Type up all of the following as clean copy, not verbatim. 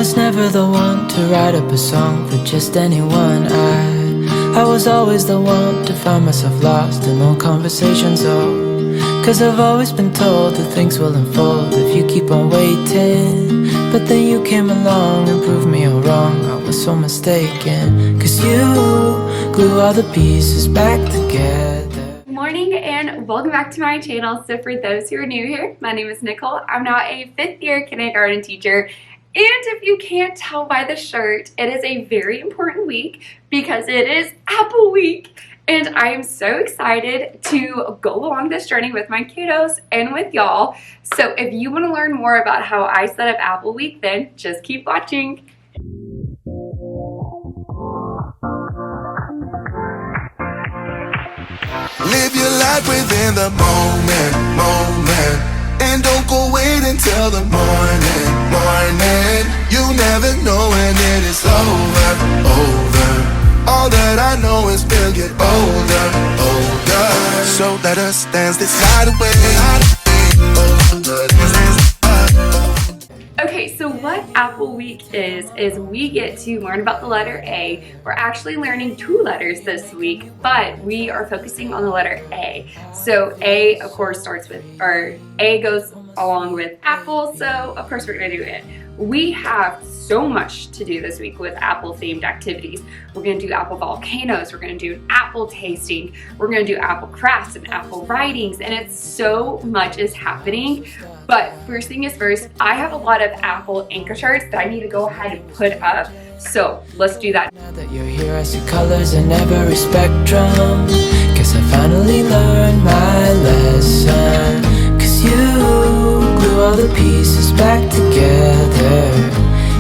was never the one to write up a song for just anyone. I was always the one to find myself lost in old conversations. Oh, 'cause I've always been told that things will unfold if you keep on waiting. But then you came along and proved me all wrong. I was so mistaken, 'cause you glue all the pieces back together. Morning and welcome back to my channel. So for those who are new here, my name is Nicole. I'm now a 5th year kindergarten teacher. And if you can't tell by the shirt, it is a very important week because it is Apple Week. And I am so excited to go along this journey with my kiddos and with y'all. So if you want to learn more about how I set up Apple Week, then just keep watching. Live your life within the moment, and don't go wait until the morning. You never know when it is over. All that I know is we'll get older. So let us dance this night away. Okay, so what Apple Week is we get to learn about the letter A. We're actually learning 2 letters this week, but we are focusing on the letter A. So A, of course, starts with, or A goes along with apple, so of course we're gonna do it. We have so much to do this week with apple-themed activities. We're gonna do apple volcanoes, we're gonna do apple tasting, we're gonna do apple crafts and apple writings, and it's so much is happening. But first thing is first, I have a lot of Apple anchor charts that I need to go ahead and put up. So let's do that. Now that you're here, I see colors in every spectrum. Guess I finally learned my lesson. 'Cause you glue all the pieces back together.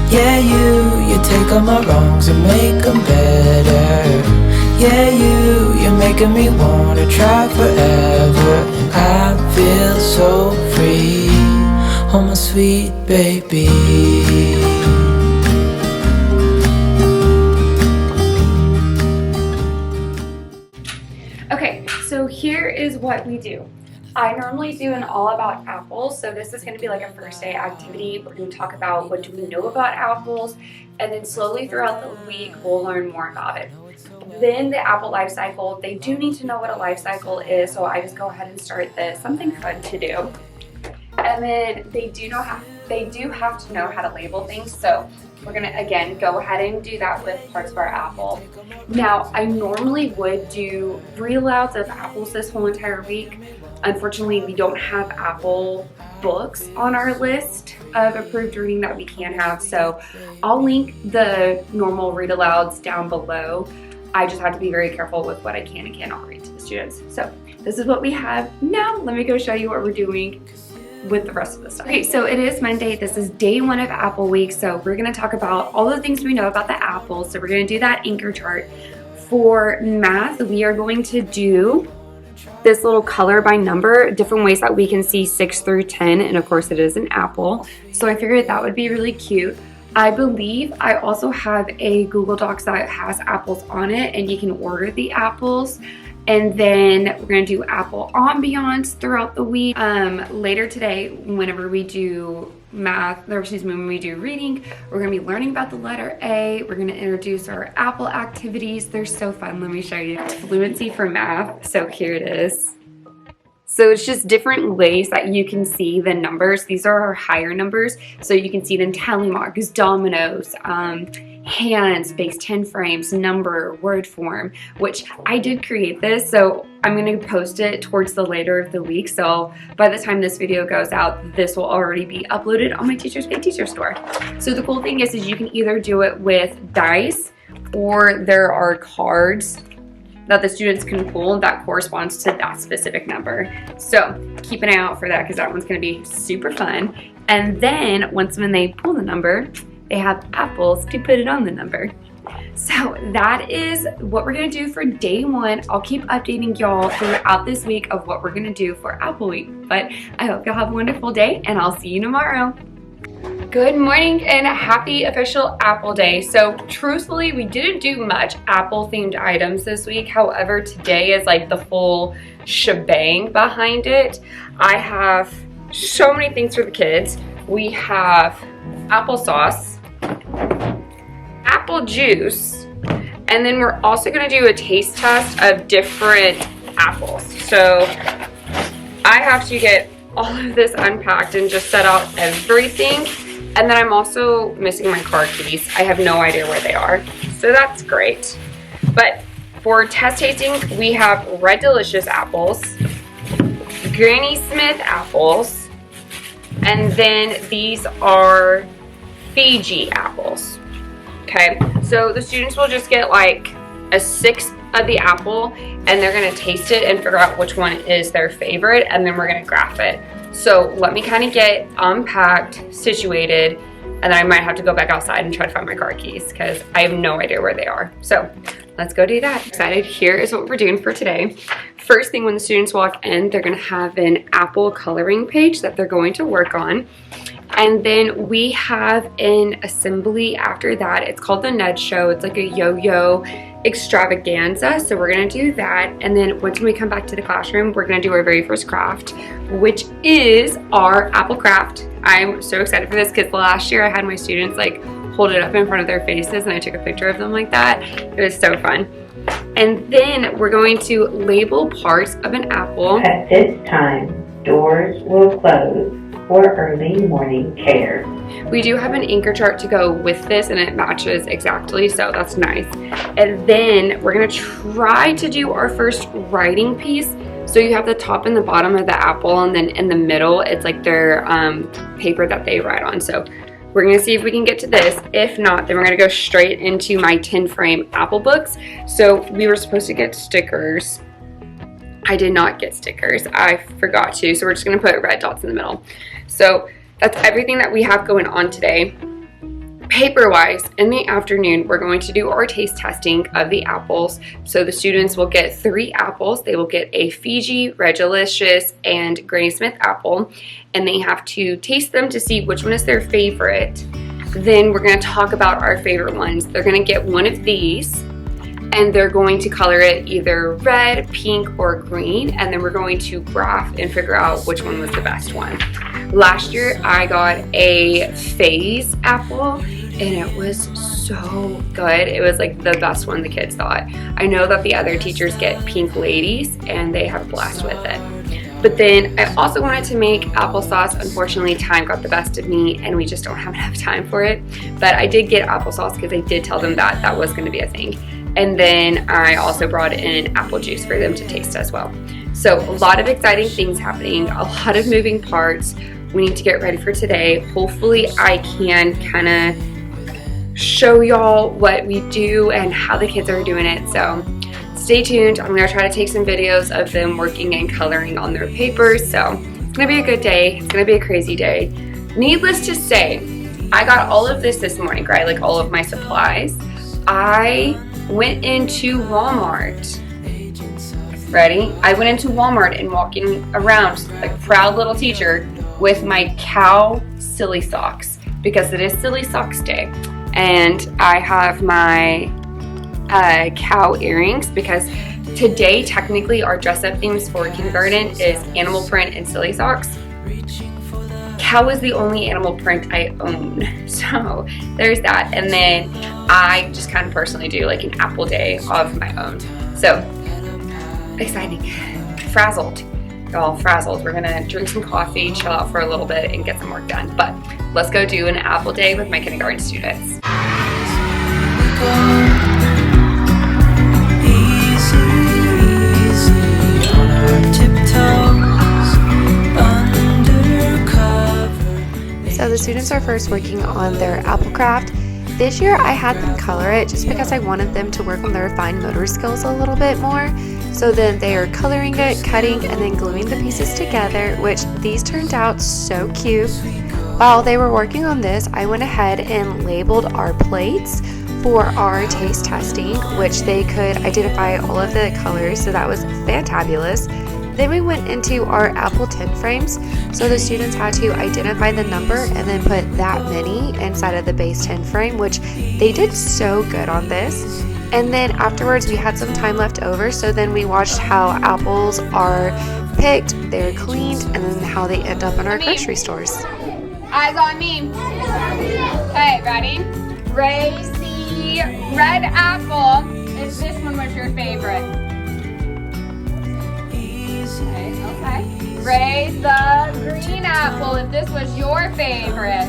Yeah, you take all my wrongs and make them better. Yeah, you're making me wanna try forever. And I feel so free. Oh, my sweet baby. Okay, so here is what we do. I normally do an all about apples, so this is going to be like a first day activity. We're going to talk about what do we know about apples, and then slowly throughout the week we'll learn more about it. Then the apple life cycle, they do need to know what a life cycle is, so I just go ahead and start this, something fun to do. And then they do have to know how to label things, so we're gonna again go ahead and do that with parts of our apple. Now I normally would do read alouds of apples this whole entire week. Unfortunately, we don't have apple books on our list of approved reading that we can have, so I'll link the normal read alouds down below. I just have to be very careful with what I can and cannot read to the students. So this is what we have. Now let me go show you what we're doing with the rest of the stuff. Okay, so it is Monday. This is day 1 of Apple Week. So we're gonna talk about all the things we know about the apples. So we're gonna do that anchor chart. For math, we are going to do this little color by number, different ways that we can see 6 through 10. And of course it is an apple. So I figured that would be really cute. I believe I also have a Google Docs that has apples on it and you can order the apples. And then we're gonna do apple ambiance throughout the week. Later today, whenever we do math, or excuse me, when we do reading, we're gonna be learning about the letter A. We're gonna introduce our apple activities. They're so fun, let me show you. Fluency for math, so here it is. So it's just different ways that you can see the numbers. These are our higher numbers. So you can see them tally marks, dominoes, hands, base 10 frames, number, word form, which I did create this. So I'm gonna post it towards the later of the week. So by the time this video goes out, this will already be uploaded on my Teachers Pay Teacher store. So the cool thing is you can either do it with dice or there are cards that the students can pull that corresponds to that specific number. So keep an eye out for that because that one's gonna be super fun. And then when they pull the number, they have apples to put it on the number. So that is what we're gonna do for day 1. I'll keep updating y'all throughout this week of what we're gonna do for Apple Week. But I hope y'all have a wonderful day and I'll see you tomorrow. Good morning and happy official Apple Day. So truthfully, we didn't do much Apple themed items this week. However, today is like the full shebang behind it. I have so many things for the kids. We have applesauce, apple juice, and then we're also going to do a taste test of different apples. So I have to get all of this unpacked and just set out everything. And then I'm also missing my car keys. I have no idea where they are, so that's great. But for test tasting, we have Red Delicious apples, Granny Smith apples, and then these are Fiji apples. Okay, so the students will just get like a 1/6 of the apple, and they're gonna taste it and figure out which one is their favorite, and then we're gonna graph it. So let me kind of get unpacked, situated, and then I might have to go back outside and try to find my car keys because I have no idea where they are. So let's go do that. Excited. Here is what we're doing for today. First thing, when the students walk in, they're gonna have an apple coloring page that they're going to work on. And then we have an assembly after that. It's called the Ned Show. It's like a yo-yo extravaganza. So we're gonna do that. And then once we come back to the classroom, we're gonna do our very first craft, which is our apple craft. I'm so excited for this because last year I had my students like hold it up in front of their faces and I took a picture of them like that. It was so fun. And then we're going to label parts of an apple. At this time, doors will close for early morning care. We do have an anchor chart to go with this and it matches exactly, so that's nice. And then we're gonna try to do our first writing piece. So you have the top and the bottom of the apple, and then in the middle, it's like their paper that they write on. So we're gonna see if we can get to this. If not, then we're gonna go straight into my 10 frame apple books. So we were supposed to get stickers. I did not get stickers, I forgot to. So we're just gonna put red dots in the middle. So that's everything that we have going on today. Paper-wise, in the afternoon, we're going to do our taste testing of the apples. So the students will get 3 apples. They will get a Fiji, Red Delicious, and Granny Smith apple, and they have to taste them to see which one is their favorite. Then we're going to talk about our favorite ones. They're going to get one of these, and they're going to color it either red, pink, or green, and then we're going to graph and figure out which one was the best one. Last year, I got a Phase apple, and it was so good. It was like the best one the kids thought. I know that the other teachers get Pink Ladies, and they have a blast with it. But then I also wanted to make applesauce. Unfortunately, time got the best of me, and we just don't have enough time for it. But I did get applesauce because I did tell them that that was going to be a thing. And then I also brought in apple juice for them to taste as well. So a lot of exciting things happening, a lot of moving parts. We need to get ready for today. Hopefully I can kind of show y'all what we do and how the kids are doing it. So stay tuned. I'm gonna try to take some videos of them working and coloring on their papers. So it's gonna be a good day. It's gonna be a crazy day. Needless to say, I got all of this morning, right? Like all of my supplies. I went into Walmart. Ready? I went into Walmart and walking around like a proud little teacher with my cow silly socks because it is silly socks day. And I have my cow earrings because today technically our dress up themes for kindergarten is animal print and silly socks. Cow is the only animal print I own, so there's that. And then I just kind of personally do like an apple day of my own. So exciting. Frazzled. Y'all, frazzled. We're gonna drink some coffee, chill out for a little bit, and get some work done. But let's go do an apple day with my kindergarten students. So the students are first working on their apple craft. This year I had them color it just because I wanted them to work on their fine motor skills a little bit more. So then they are coloring it, cutting, and then gluing the pieces together, which these turned out so cute. While they were working on this, I went ahead and labeled our plates for our taste testing, which they could identify all of the colors, so that was fantabulous. Then we went into our apple tin frames, so the students had to identify the number and then put that many inside of the base tin frame, which they did so good on this. And then afterwards we had some time left over, so then we watched how apples are picked, they're cleaned, and then how they end up in our grocery stores. Eyes on me. Okay, ready? Raise the the red apple if this one was your favorite. Okay. Raise the green apple if this was your favorite.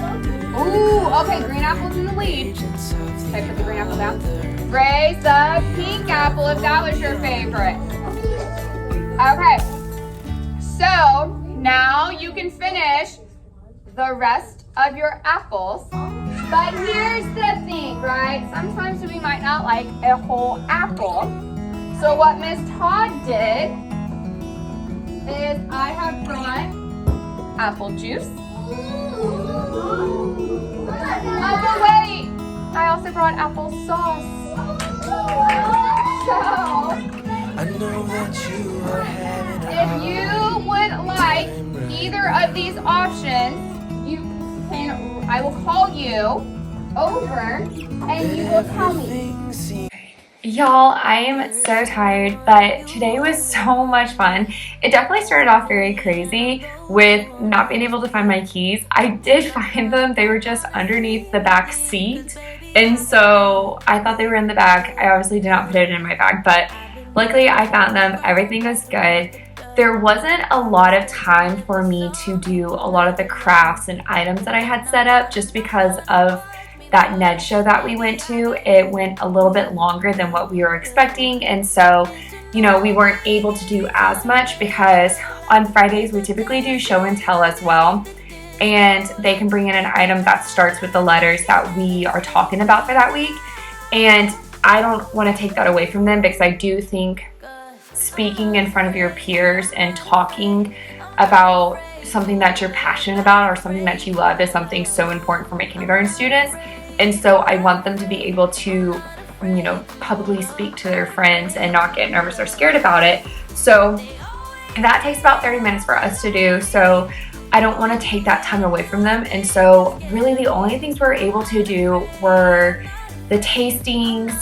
Ooh, okay, green apple's in the lead. Okay, put the green apple down. Raise the pink apple if that was your favorite. Okay, so now you can finish the rest of your apples. But here's the thing, right? Sometimes we might not like a whole apple. So what Miss Todd did is I have brought apple juice. Oh, but wait! I also brought apple sauce. So, I know that you are having if you would like either of these options, you can, I will call you over and you will tell me. Y'all, I am so tired, but today was so much fun. It definitely started off very crazy with not being able to find my keys. I did find them. They were just underneath the back seat. And so I thought they were in the bag. I obviously did not put it in my bag, but luckily I found them. Everything was good. There wasn't a lot of time for me to do a lot of the crafts and items that I had set up just because of that Ned show that we went to. It went a little bit longer than what we were expecting, and so, you know, we weren't able to do as much because on Fridays we typically do show and tell as well, and they can bring in an item that starts with the letters that we are talking about for that week, and I don't want to take that away from them because I do think speaking in front of your peers and talking about something that you're passionate about or something that you love is something so important for my kindergarten students. And so I want them to be able to, you know, publicly speak to their friends and not get nervous or scared about it. So that takes about 30 minutes for us to do. So I don't want to take that time away from them. And so really the only things we were able to do were the tastings,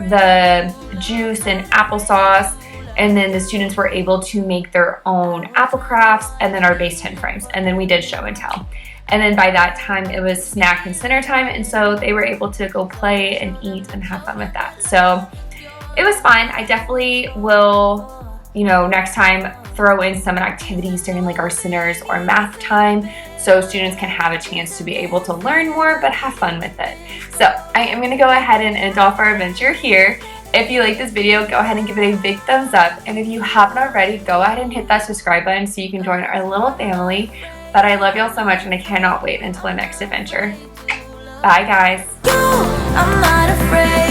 the juice and applesauce, and then the students were able to make their own apple crafts, and then our base 10 frames, and then we did show and tell. And then by that time it was snack and center time, and so they were able to go play and eat and have fun with that. So it was fun. I definitely will, you know, next time throw in some activities during like our centers or math time so students can have a chance to be able to learn more but have fun with it. So I am going to go ahead and end off our adventure here. If you like this video, go ahead and give it a big thumbs up. And if you haven't already, go ahead and hit that subscribe button so you can join our little family. But I love y'all so much and I cannot wait until our next adventure. Bye guys. I'm not afraid.